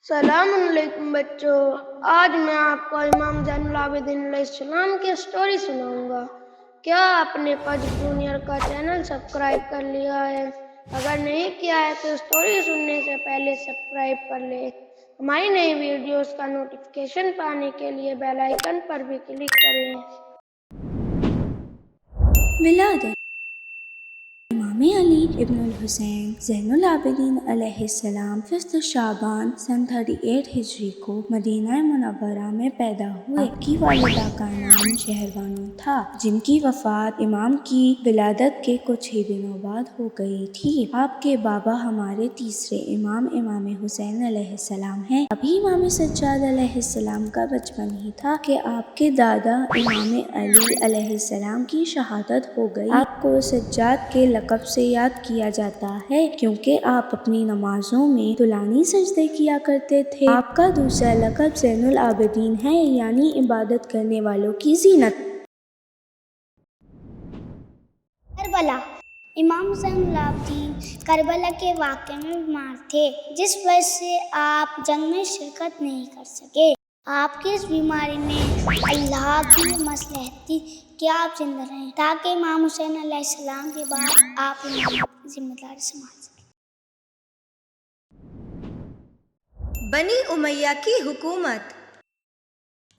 السلام علیکم بچوں، آج میں آپ کو امام زین العابدین علیہ السلام کی سٹوری سناؤں گا۔ کیا آپ نے فجر جونیئر کا چینل سبسکرائب کر لیا ہے؟ اگر نہیں کیا ہے تو سٹوری سننے سے پہلے سبسکرائب کر لیں۔ ہماری نئی ویڈیوز کا نوٹیفیکیشن پانے کے لیے بیل آئیکن پر بھی کلک کریں۔ ولادت امام علی ابن الحسین زین العابدین علیہ السلام 5 شعبان سن 38 ہجری کو مدینہ منورہ میں پیدا ہوئے۔ آپ کی والدہ کا نام شہربانو تھا، جن کی وفات امام کی ولادت کے کچھ ہی دنوں بعد ہو گئی تھی۔ آپ کے بابا ہمارے تیسرے امام حسین علیہ السلام ہیں۔ ابھی امام سجاد علیہ السلام کا بچپن ہی تھا کہ آپ کے دادا امام علی علیہ السلام کی شہادت ہو گئی۔ آپ کو سجاد کے لقب سے یاد کیا جاتا ہے کیونکہ آپ اپنی نمازوں میں طولانی سجدے کیا کرتے تھے۔ آپ کا دوسرا لقب زین العابدین ہے، یعنی عبادت کرنے والوں کی زینت۔ کربلا امام حسین العابدین کربلا کے واقعے میں بیمار تھے، جس وجہ سے آپ جنگ میں شرکت نہیں کر سکے۔ آپ کی اس بیماری میں اللہ کی مصلحت تھی کہ آپ زندہ رہیں تاکہ امام حسین علیہ السلام کے بعد آپ ذمہ داری سنبھال سکیں۔ بنی امیہ کی حکومت۔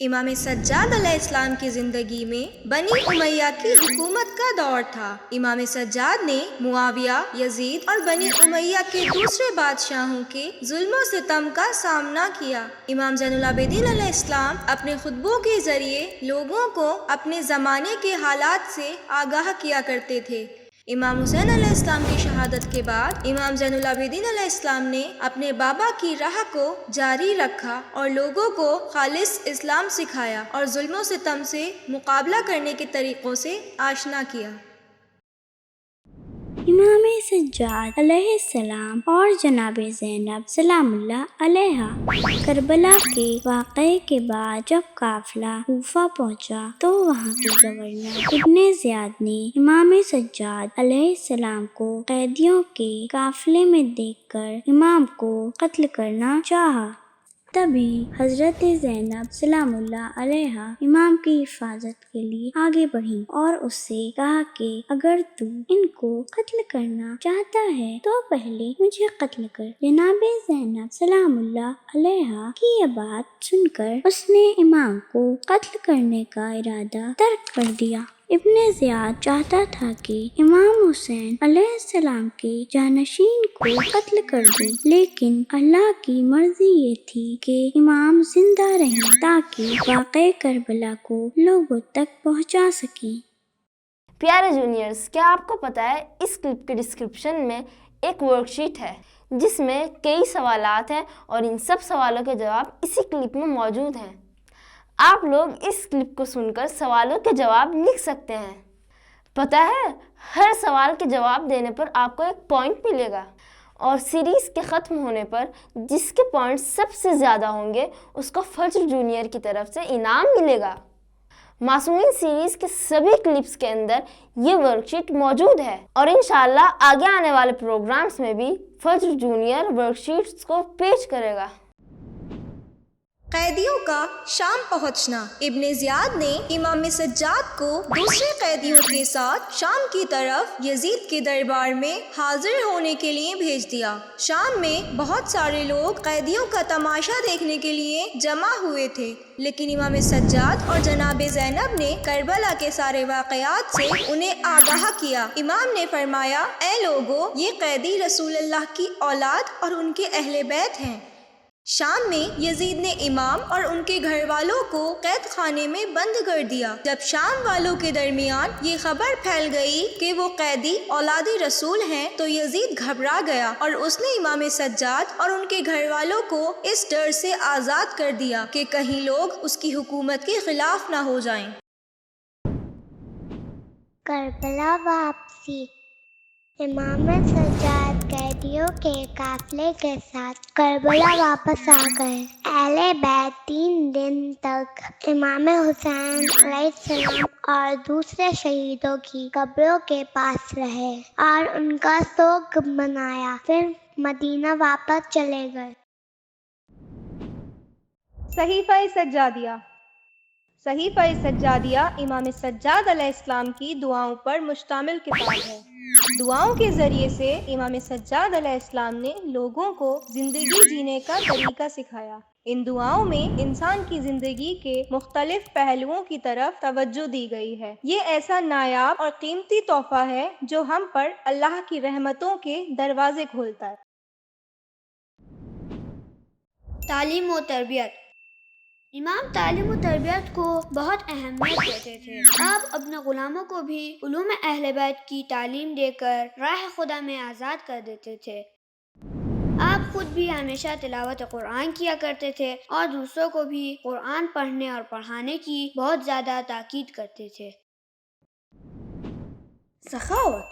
امام سجاد علیہ السلام کی زندگی میں بنی امیہ کی حکومت کا دور تھا۔ امام سجاد نے معاویہ، یزید اور بنی امیہ کے دوسرے بادشاہوں کے ظلم و ستم کا سامنا کیا۔ امام زین العابدین علیہ السلام اپنے خطبوں کے ذریعے لوگوں کو اپنے زمانے کے حالات سے آگاہ کیا کرتے تھے۔ امام حسین علیہ السلام کی شہادت کے بعد امام زین العابدین علیہ السلام نے اپنے بابا کی راہ کو جاری رکھا اور لوگوں کو خالص اسلام سکھایا اور ظلم و ستم سے مقابلہ کرنے کے طریقوں سے آشنا کیا۔ امام سجاد علیہ السلام اور جناب زینب سلام اللہ علیہا کربلا کے واقعے کے بعد جب قافلہ کوفہ پہنچا تو وہاں کے گورنر ابن زیاد نے امام سجاد علیہ السلام کو قیدیوں کے قافلے میں دیکھ کر امام کو قتل کرنا چاہا۔ تبھی حضرت زینب سلام اللہ علیہا امام کی حفاظت کے لیے آگے بڑھی اور اس سے کہا کہ اگر تو ان کو قتل کرنا چاہتا ہے تو پہلے مجھے قتل کر۔ جناب زینب سلام اللہ علیہا کی یہ بات سن کر اس نے امام کو قتل کرنے کا ارادہ ترک کر دیا۔ ابن زیاد چاہتا تھا کہ امام حسین علیہ السلام کے جانشین کو قتل کر دے، لیکن اللہ کی مرضی یہ تھی کہ امام زندہ رہیں تاکہ واقعہ کربلا کو لوگوں تک پہنچا سکیں۔ پیارے جونیئرز، کیا آپ کو پتہ ہے اس کلپ کے ڈسکرپشن میں ایک ورک شیٹ ہے جس میں کئی سوالات ہیں اور ان سب سوالوں کے جواب اسی کلپ میں موجود ہیں۔ آپ لوگ اس کلپ کو سن کر سوالوں کے جواب لکھ سکتے ہیں۔ پتہ ہے ہر سوال کے جواب دینے پر آپ کو ایک پوائنٹ ملے گا اور سیریز کے ختم ہونے پر جس کے پوائنٹ سب سے زیادہ ہوں گے اس کو فجر جونیئر کی طرف سے انعام ملے گا۔ معصومین سیریز کے سبھی کلپس کے اندر یہ ورک شیٹ موجود ہے اور انشاءاللہ آگے آنے والے پروگرامز میں بھی فجر جونیئر ورک شیٹس کو پیش کرے گا۔ قیدیوں کا شام پہنچنا۔ ابن زیاد نے امام سجاد کو دوسرے قیدیوں کے ساتھ شام کی طرف یزید کے دربار میں حاضر ہونے کے لیے بھیج دیا۔ شام میں بہت سارے لوگ قیدیوں کا تماشا دیکھنے کے لیے جمع ہوئے تھے، لیکن امام سجاد اور جناب زینب نے کربلا کے سارے واقعات سے انہیں آگاہ کیا۔ امام نے فرمایا، اے لوگو، یہ قیدی رسول اللہ کی اولاد اور ان کے اہل بیت ہیں۔ شام میں یزید نے امام اور ان کے گھر والوں کو قید خانے میں بند کر دیا۔ جب شام والوں کے درمیان یہ خبر پھیل گئی کہ وہ قیدی اولاد رسول ہیں تو یزید گھبرا گیا اور اس نے امام سجاد اور ان کے گھر والوں کو اس ڈر سے آزاد کر دیا کہ کہیں لوگ اس کی حکومت کے خلاف نہ ہو جائیں۔ کربلا واپسی۔ امام سجاد قیدیوں کے قافلے کے ساتھ کربلا واپس آ گئے۔ اہل بیت 3 دن تک امام حسین علیہ السلام اور دوسرے شہیدوں کی قبروں کے پاس رہے اور ان کا سوگ منایا، پھر مدینہ واپس چلے گئے۔ صحیفہ سجادیہ۔ صحیفہ سجادیہ امام سجاد علیہ السلام کی دعاؤں پر مشتمل کتاب ہے۔ دعاؤں کے ذریعے سے امام سجاد علیہ السلام نے لوگوں کو زندگی جینے کا طریقہ سکھایا۔ ان دعاؤں میں انسان کی زندگی کے مختلف پہلوؤں کی طرف توجہ دی گئی ہے۔ یہ ایسا نایاب اور قیمتی تحفہ ہے جو ہم پر اللہ کی رحمتوں کے دروازے کھولتا ہے۔ تعلیم و تربیت۔ امام تعلیم و تربیت کو بہت اہمیت دیتے تھے۔ آپ اپنے غلاموں کو بھی علوم اہل بیت کی تعلیم دے کر راہ خدا میں آزاد کر دیتے تھے۔ آپ خود بھی ہمیشہ تلاوت قرآن کیا کرتے تھے اور دوسروں کو بھی قرآن پڑھنے اور پڑھانے کی بہت زیادہ تاکید کرتے تھے۔ سخاوت۔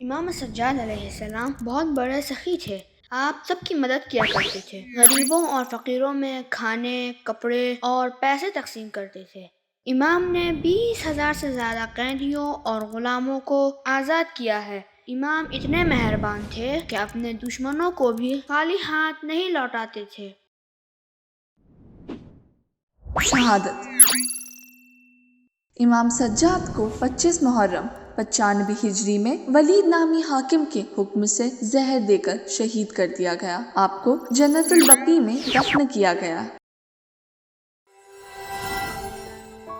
امام سجاد علیہ السلام بہت بڑے سخی تھے۔ آپ سب کی مدد کیا کرتے تھے۔ غریبوں اور فقیروں میں کھانے، کپڑے اور پیسے تقسیم کرتے تھے۔ امام نے 20,000 سے زیادہ قیدیوں اور غلاموں کو آزاد کیا ہے۔ امام اتنے مہربان تھے کہ اپنے دشمنوں کو بھی خالی ہاتھ نہیں لوٹاتے تھے۔ شہادت۔ امام سجاد کو 25 محرم 95 ہجری میں ولید نامی حاکم کے حکم سے زہر دے کر شہید کر دیا گیا۔ آپ کو جنت البقیع میں دفن کیا گیا۔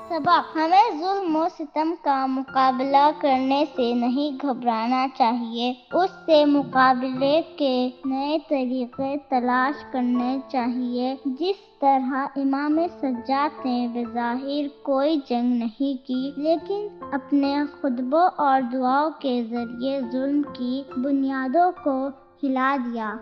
سبق: ہمیں ظلم و ستم کا مقابلہ کرنے سے نہیں گھبرانا چاہیے، اس سے مقابلے کے نئے طریقے تلاش کرنے چاہیے۔ جس طرح امام سجاد نے بظاہر کوئی جنگ نہیں کی، لیکن اپنے خطبوں اور دعاؤں کے ذریعے ظلم کی بنیادوں کو ہلا دیا۔